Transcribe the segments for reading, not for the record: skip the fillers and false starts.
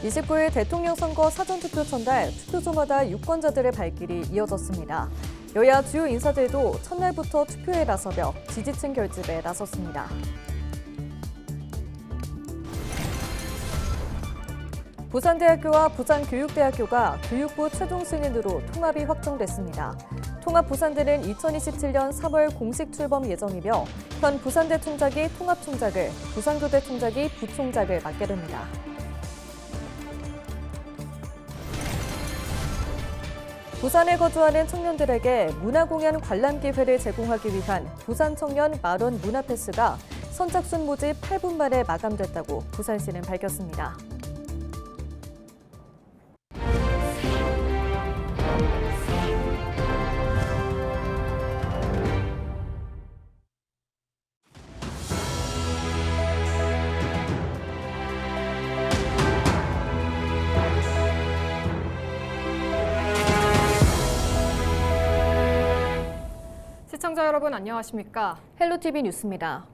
(29일) 대통령 선거 사전투표 전날 투표소마다 유권자들의 발길이 이어졌습니다. 여야 주요 인사들도 첫날부터 투표에 나서며 지지층 결집에 나섰습니다. 부산대학교와 부산교육대학교가 교육부 최종 승인으로 통합이 확정됐습니다. 통합 부산대는 2027년 3월 공식 출범 예정이며 현 부산대 총장이 통합총장을, 부산교대 총장이 부총장을 맡게 됩니다. 부산에 거주하는 청년들에게 문화공연 관람 기회를 제공하기 위한 부산 청년 만원 문화패스가 선착순 모집 8분 만에 마감됐다고 부산시는 밝혔습니다. 시청자 여러분 안녕하십니까? 헬로티비 뉴스입니다.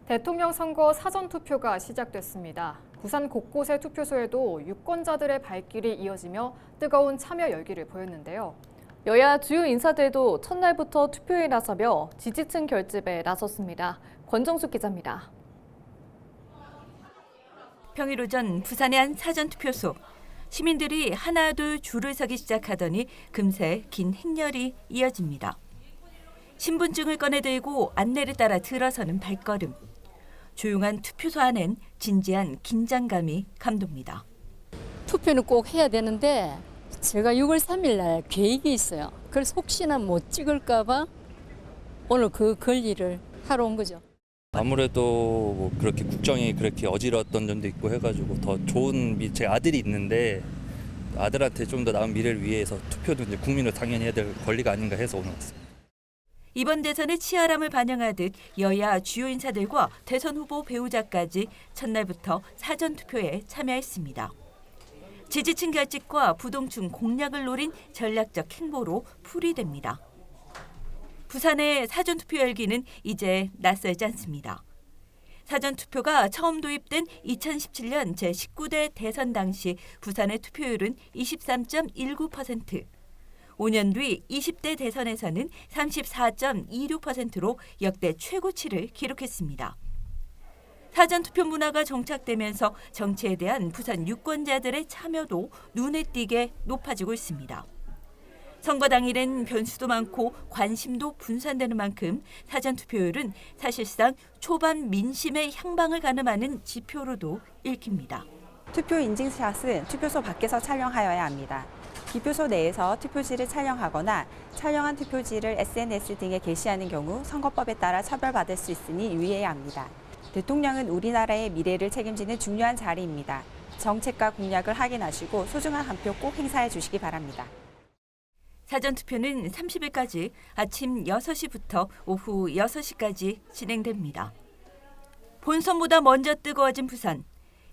대통령 선거 사전투표가 시작됐습니다. 부산 곳곳의 투표소에도 유권자들의 발길이 이어지며 뜨거운 참여 열기를 보였는데요. 여야 주요 인사들도 첫날부터 투표에 나서며 지지층 결집에 나섰습니다. 권정숙 기자입니다. 평일 오전 부산의 한 사전투표소. 시민들이 하나둘 줄을 서기 시작하더니 금세 긴 행렬이 이어집니다. 신분증을 꺼내들고 안내를 따라 들어서는 발걸음. 조용한 투표소 안엔 진지한 긴장감이 감돕니다. 투표는 꼭 해야 되는데 제가 6월 3일 날 계획이 있어요. 그래서 혹시나 못 찍을까 봐 오늘 그 권리를 하러 온 거죠. 아무래도 뭐 그렇게 국정이 그렇게 어지러웠던 점도 있고 해가지고 더 좋은 제 아들이 있는데 아들한테 좀 더 나은 미래를 위해서 투표도 이제 국민으로 당연히 해야 될 권리가 아닌가 해서 오늘 왔습니다. 이번 대선의 치열함을 반영하듯 여야 주요 인사들과 대선 후보 배우자까지 첫날부터 사전투표에 참여했습니다. 지지층 결집과 부동층 공략을 노린 전략적 행보로 풀이됩니다. 부산의 사전투표 열기는 이제 낯설지 않습니다. 사전투표가 처음 도입된 2017년 제19대 대선 당시 부산의 투표율은 23.19%, 5년 뒤 20대 대선에서는 34.26%로 역대 최고치를 기록했습니다. 사전투표 문화가 정착되면서 정치에 대한 부산 유권자들의 참여도 눈에 띄게 높아지고 있습니다. 선거 당일엔 변수도 많고 관심도 분산되는 만큼 사전투표율은 사실상 초반 민심의 향방을 가늠하는 지표로도 읽힙니다. 투표 인증샷은 투표소 밖에서 촬영하여야 합니다. 기표소 내에서 투표지를 촬영하거나 촬영한 투표지를 SNS 등에 게시하는 경우 선거법에 따라 처벌받을 수 있으니 유의해야 합니다. 대통령은 우리나라의 미래를 책임지는 중요한 자리입니다. 정책과 공약을 확인하시고 소중한 한 표 꼭 행사해 주시기 바랍니다. 사전투표는 30일까지 아침 6시부터 오후 6시까지 진행됩니다. 본선보다 먼저 뜨거워진 부산.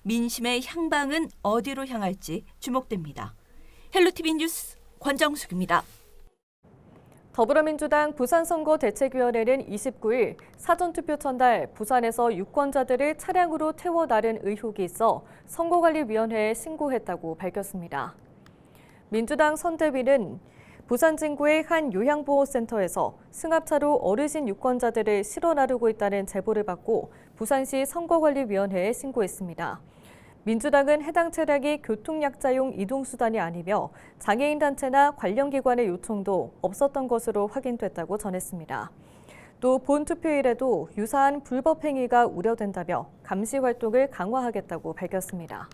민심의 향방은 어디로 향할지 주목됩니다. 헬로티비 뉴스 권정숙입니다. 더불어민주당 부산선거대책위원회는 29일 사전투표 전날 부산에서 유권자들을 차량으로 태워 나른 의혹이 있어 선거관리위원회에 신고했다고 밝혔습니다. 민주당 선대위는 부산 진구의 한 요양보호센터에서 승합차로 어르신 유권자들을 실어 나르고 있다는 제보를 받고 부산시 선거관리위원회에 신고했습니다. 민주당은 해당 차량이 교통약자용 이동수단이 아니며 장애인 단체나 관련 기관의 요청도 없었던 것으로 확인됐다고 전했습니다. 또 본 투표일에도 유사한 불법 행위가 우려된다며 감시 활동을 강화하겠다고 밝혔습니다.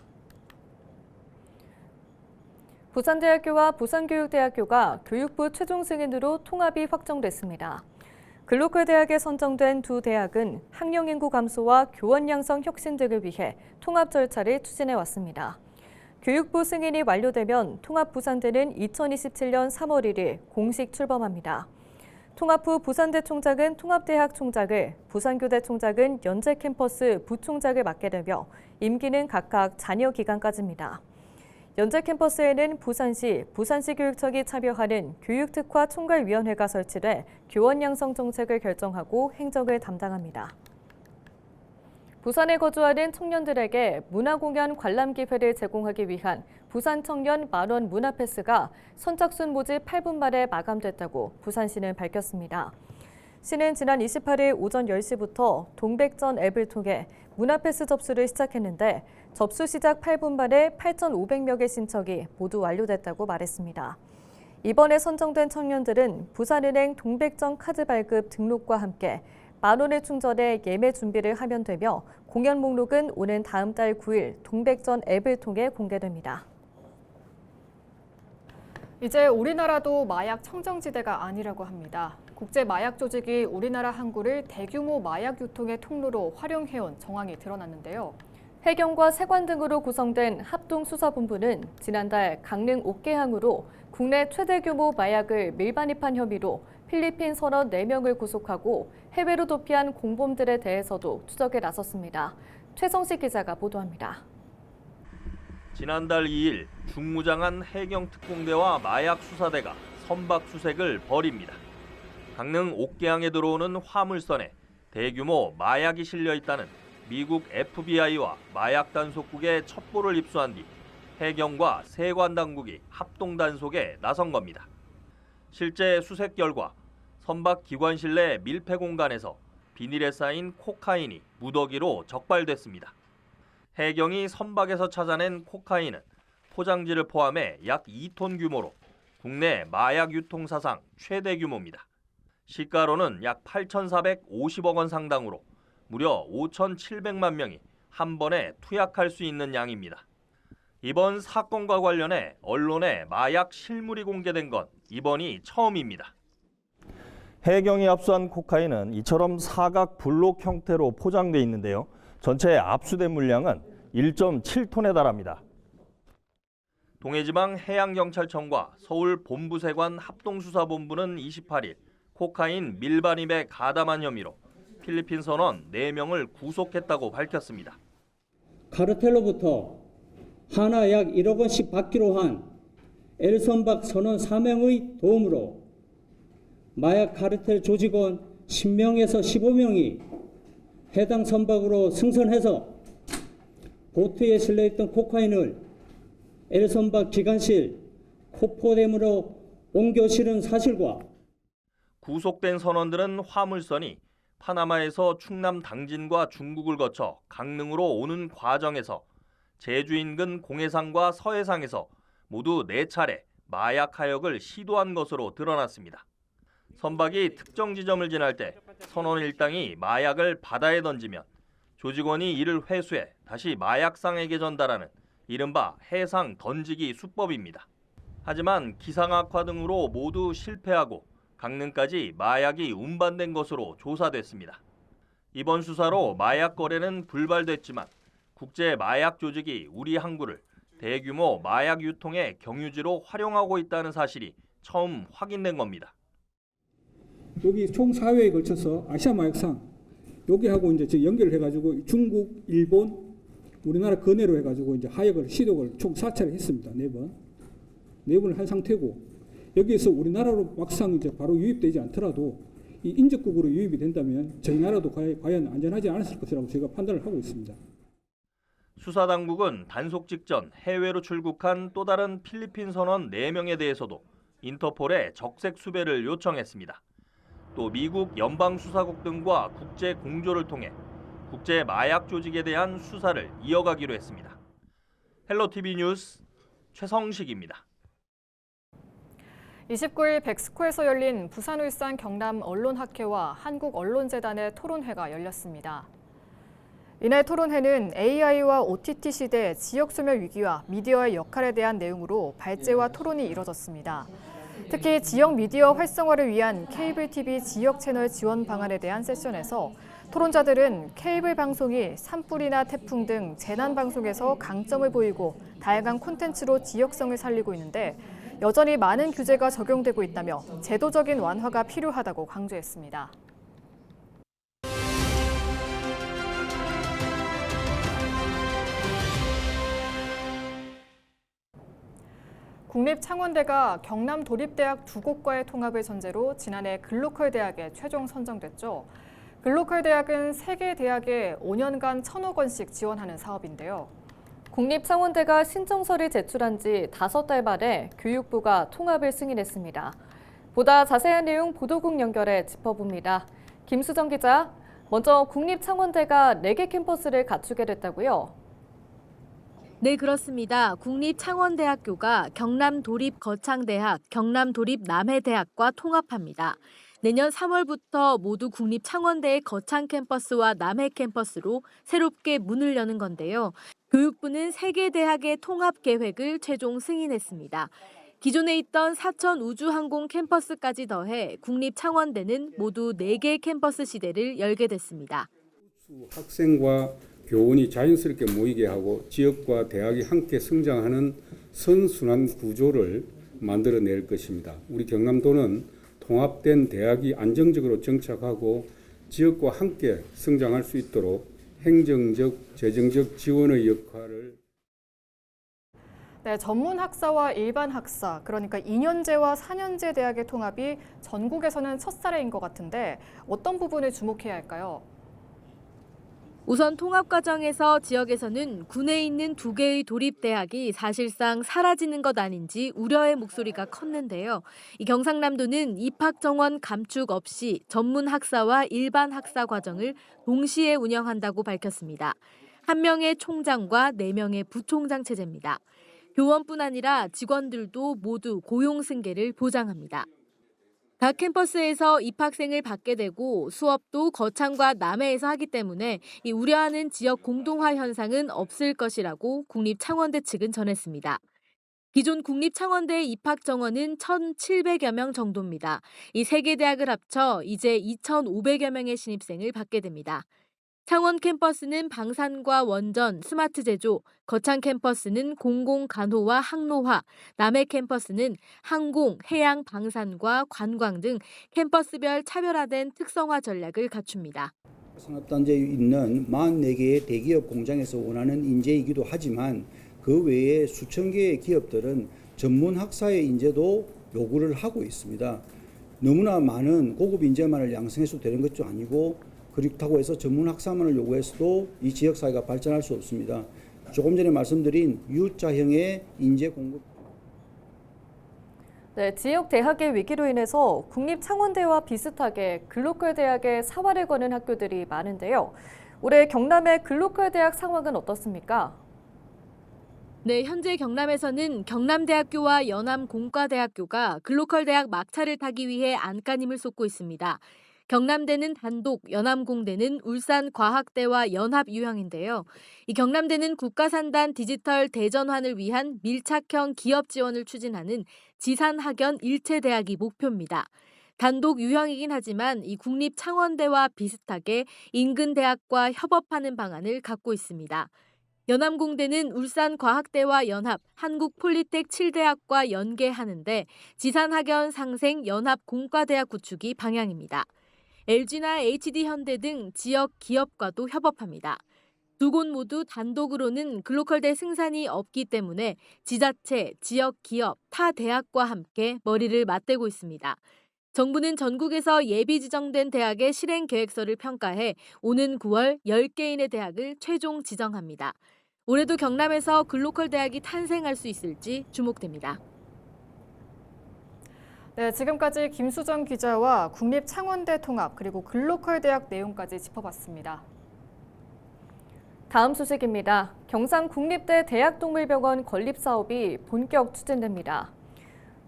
부산대학교와 부산교육대학교가 교육부 최종 승인으로 통합이 확정됐습니다. 글로컬 대학에 선정된 두 대학은 학령 인구 감소와 교원 양성 혁신 등을 위해 통합 절차를 추진해 왔습니다. 교육부 승인이 완료되면 통합 부산대는 2027년 3월 1일 공식 출범합니다. 통합 후 부산대 총장은 통합대학 총장을, 부산교대 총장은 연재 캠퍼스 부총장을 맡게 되며 임기는 각각 잔여 기간까지입니다. 연재 캠퍼스에는 부산시 교육청이 참여하는 교육특화 총괄위원회가 설치돼 교원 양성 정책을 결정하고 행정을 담당합니다. 부산에 거주하는 청년들에게 문화공연 관람 기회를 제공하기 위한 부산 청년 만원 문화패스가 선착순 모집 8분 만에 마감됐다고 부산시는 밝혔습니다. 시는 지난 28일 오전 10시부터 동백전 앱을 통해 문화패스 접수를 시작했는데 접수 시작 8분 만에 8,500여 개 신청이 모두 완료됐다고 말했습니다. 이번에 선정된 청년들은 부산은행 동백전 카드 발급 등록과 함께 만원을 충전해 예매 준비를 하면 되며 공연 목록은 오는 다음 달 9일 동백전 앱을 통해 공개됩니다. 이제 우리나라도 마약 청정지대가 아니라고 합니다. 국제 마약 조직이 우리나라 항구를 대규모 마약 유통의 통로로 활용해온 정황이 드러났는데요. 해경과 세관 등으로 구성된 합동수사본부는 지난달 강릉 옥계항으로 국내 최대 규모 마약을 밀반입한 혐의로 필리핀 선원 4명을 구속하고 해외로 도피한 공범들에 대해서도 추적에 나섰습니다. 최성식 기자가 보도합니다. 지난달 2일 중무장한 해경특공대와 마약수사대가 선박수색을 벌입니다. 강릉 옥계항에 들어오는 화물선에 대규모 마약이 실려 있다는 미국 FBI와 마약 단속국의 첩보를 입수한 뒤 해경과 세관 당국이 합동 단속에 나선 겁니다. 실제 수색 결과 선박 기관실 내 밀폐 공간에서 비닐에 쌓인 코카인이 무더기로 적발됐습니다. 해경이 선박에서 찾아낸 코카인은 포장지를 포함해 약 2톤 규모로 국내 마약 유통 사상 최대 규모입니다. 시가로는 약 8,450억 원 상당으로 무려 5,700만 명이 한 번에 투약할 수 있는 양입니다. 이번 사건과 관련해 언론에 마약 실물이 공개된 건 이번이 처음입니다. 해경이 압수한 코카인은 이처럼 사각 블록 형태로 포장돼 있는데요. 전체 압수된 물량은 1.7톤에 달합니다. 동해지방 해양경찰청과 서울본부세관 합동수사본부는 28일 코카인 밀반입에 가담한 혐의로 필리핀 선원 4명을 구속했다고 밝혔습니다. 카르텔로부터 하나 약 1억 원씩 받기로 한 엘선박 선원 4명의 도움으로 마약 카르텔 조직원 10명에서 15명이 해당 선박으로 승선해서 보트에 실려있던 코카인을 엘선박 기관실 코포댐으로 옮겨 실은 사실과 구속된 선원들은 화물선이 파나마에서 충남 당진과 중국을 거쳐 강릉으로 오는 과정에서 제주 인근 공해상과 서해상에서 모두 4차례 마약 하역을 시도한 것으로 드러났습니다. 선박이 특정 지점을 지날 때 선원 일당이 마약을 바다에 던지면 조직원이 이를 회수해 다시 마약상에게 전달하는 이른바 해상 던지기 수법입니다. 하지만 기상 악화 등으로 모두 실패하고 강릉까지 마약이 운반된 것으로 조사됐습니다. 이번 수사로 마약 거래는 불발됐지만 국제 마약 조직이 우리 항구를 대규모 마약 유통의 경유지로 활용하고 있다는 사실이 처음 확인된 겁니다. 여기 총 4회에 걸쳐서 아시아 마약상 여기하고 이제 연결을 해가지고 중국, 일본, 우리나라 근해로 해가지고 이제 하역을 시도를 총 4차례 했습니다. 4번. 4번을 한 상태고 여기에서 우리나라로 막상 이제 바로 유입되지 않더라도 이 인접국으로 유입이 된다면 저희 나라도 과연 안전하지 않았을 것이라고 제가 판단을 하고 있습니다. 수사당국은 단속 직전 해외로 출국한 또 다른 필리핀 선원 4명에 대해서도 인터폴에 적색 수배를 요청했습니다. 또 미국 연방수사국 등과 국제 공조를 통해 국제 마약 조직에 대한 수사를 이어가기로 했습니다. 헬로티비 뉴스 최성식입니다. 29일 백스코에서 열린 부산울산 경남 언론학회와 한국언론재단의 토론회가 열렸습니다. 이날 토론회는 AI와 OTT 시대 지역 소멸 위기와 미디어의 역할에 대한 내용으로 발제와 토론이 이뤄졌습니다. 특히 지역 미디어 활성화를 위한 케이블 TV 지역 채널 지원 방안에 대한 세션에서 토론자들은 케이블 방송이 산불이나 태풍 등 재난 방송에서 강점을 보이고 다양한 콘텐츠로 지역성을 살리고 있는데 여전히 많은 규제가 적용되고 있다며 제도적인 완화가 필요하다고 강조했습니다. 국립창원대가 경남도립대학 2곳과의 통합을 전제로 지난해 글로컬 대학에 최종 선정됐죠. 글로컬 대학은 3개 대학에 5년간 1,000억 원씩 지원하는 사업인데요. 국립창원대가 신청서를 제출한 지 5달 만에 교육부가 통합을 승인했습니다. 보다 자세한 내용 보도국 연결해 짚어봅니다. 김수정 기자, 먼저 국립창원대가 4개 캠퍼스를 갖추게 됐다고요? 네, 그렇습니다. 국립창원대학교가 경남도립거창대학, 경남도립남해대학과 통합합니다. 내년 3월부터 모두 국립창원대의 거창 캠퍼스와 남해 캠퍼스로 새롭게 문을 여는 건데요. 교육부는 3개 대학의 통합 계획을 최종 승인했습니다. 기존에 있던 사천우주항공 캠퍼스까지 더해 국립창원대는 모두 4개 캠퍼스 시대를 열게 됐습니다. 학생과 교원이 자연스럽게 모이게 하고 지역과 대학이 함께 성장하는 선순환 구조를 만들어낼 것입니다. 우리 경남도는 통합된 대학이 안정적으로 정착하고 지역과 함께 성장할 수 있도록 행정적, 재정적 지원의 역할을 네, 전문 학사와 일반 학사, 그러니까 2년제와 4년제 대학의 통합이 전국에서는 첫 사례인 것 같은데 어떤 부분을 주목해야 할까요? 우선 통합 과정에서 지역에서는 군에 있는 2개의 도립대학이 사실상 사라지는 것 아닌지 우려의 목소리가 컸는데요. 이 경상남도는 입학 정원 감축 없이 전문 학사와 일반 학사 과정을 동시에 운영한다고 밝혔습니다. 1명의 총장과 4명의 부총장 체제입니다. 교원뿐 아니라 직원들도 모두 고용 승계를 보장합니다. 각 캠퍼스에서 입학생을 받게 되고 수업도 거창과 남해에서 하기 때문에 이 우려하는 지역 공동화 현상은 없을 것이라고 국립창원대 측은 전했습니다. 기존 국립창원대의 입학 정원은 1,700여 명 정도입니다. 이 3개 대학을 합쳐 이제 2,500여 명의 신입생을 받게 됩니다. 창원 캠퍼스는 방산과 원전, 스마트 제조, 거창 캠퍼스는 공공 간호와 항로화, 남해 캠퍼스는 항공, 해양, 방산과 관광 등 캠퍼스별 차별화된 특성화 전략을 갖춥니다. 산업단지에 있는 44개의 대기업 공장에서 원하는 인재이기도 하지만 그 외에 수천 개의 기업들은 전문 학사의 인재도 요구를 하고 있습니다. 너무나 많은 고급 인재만을 양성해서 되는 것도 아니고 그렇다고 해서 전문 학사만을 요구해서도 이 지역사회가 발전할 수 없습니다. 조금 전에 말씀드린 U자형의 인재 공급. 네, 지역 대학의 위기로 인해서 국립창원대와 비슷하게 글로컬 대학에 사활을 거는 학교들이 많은데요. 올해 경남의 글로컬 대학 상황은 어떻습니까? 네, 현재 경남에서는 경남대학교와 연암공과대학교가 글로컬 대학 막차를 타기 위해 안간힘을 쏟고 있습니다. 경남대는 단독, 연암공대는 울산과학대와 연합 유형인데요. 이 경남대는 국가산단 디지털 대전환을 위한 밀착형 기업 지원을 추진하는 지산학연 일체대학이 목표입니다. 단독 유형이긴 하지만 이 국립창원대와 비슷하게 인근 대학과 협업하는 방안을 갖고 있습니다. 연암공대는 울산과학대와 연합, 한국폴리텍 7대학과 연계하는데 지산학연 상생 연합공과대학 구축이 방향입니다. LG나 HD현대 등 지역 기업과도 협업합니다. 두 곳 모두 단독으로는 글로컬대 승산이 없기 때문에 지자체, 지역 기업, 타 대학과 함께 머리를 맞대고 있습니다. 정부는 전국에서 예비 지정된 대학의 실행 계획서를 평가해 오는 9월 10개인의 대학을 최종 지정합니다. 올해도 경남에서 글로컬 대학이 탄생할 수 있을지 주목됩니다. 네, 지금까지 김수정 기자와 국립창원대 통합 그리고 글로컬 대학 내용까지 짚어봤습니다. 다음 소식입니다. 경상국립대 대학동물병원 건립 사업이 본격 추진됩니다.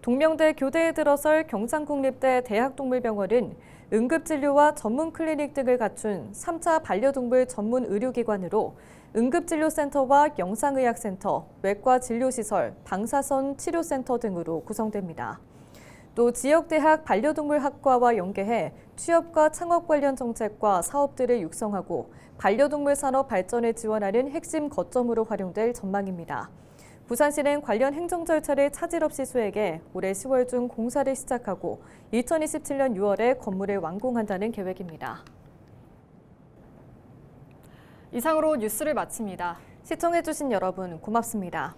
동명대 교대에 들어설 경상국립대 대학동물병원은 응급진료와 전문 클리닉 등을 갖춘 3차 반려동물 전문 의료기관으로 응급진료센터와 영상의학센터, 외과진료시설, 방사선 치료센터 등으로 구성됩니다. 또 지역대학 반려동물학과와 연계해 취업과 창업 관련 정책과 사업들을 육성하고 반려동물 산업 발전을 지원하는 핵심 거점으로 활용될 전망입니다. 부산시는 관련 행정 절차를 차질 없이 수행해 올해 10월 중 공사를 시작하고 2027년 6월에 건물을 완공한다는 계획입니다. 이상으로 뉴스를 마칩니다. 시청해주신 여러분 고맙습니다.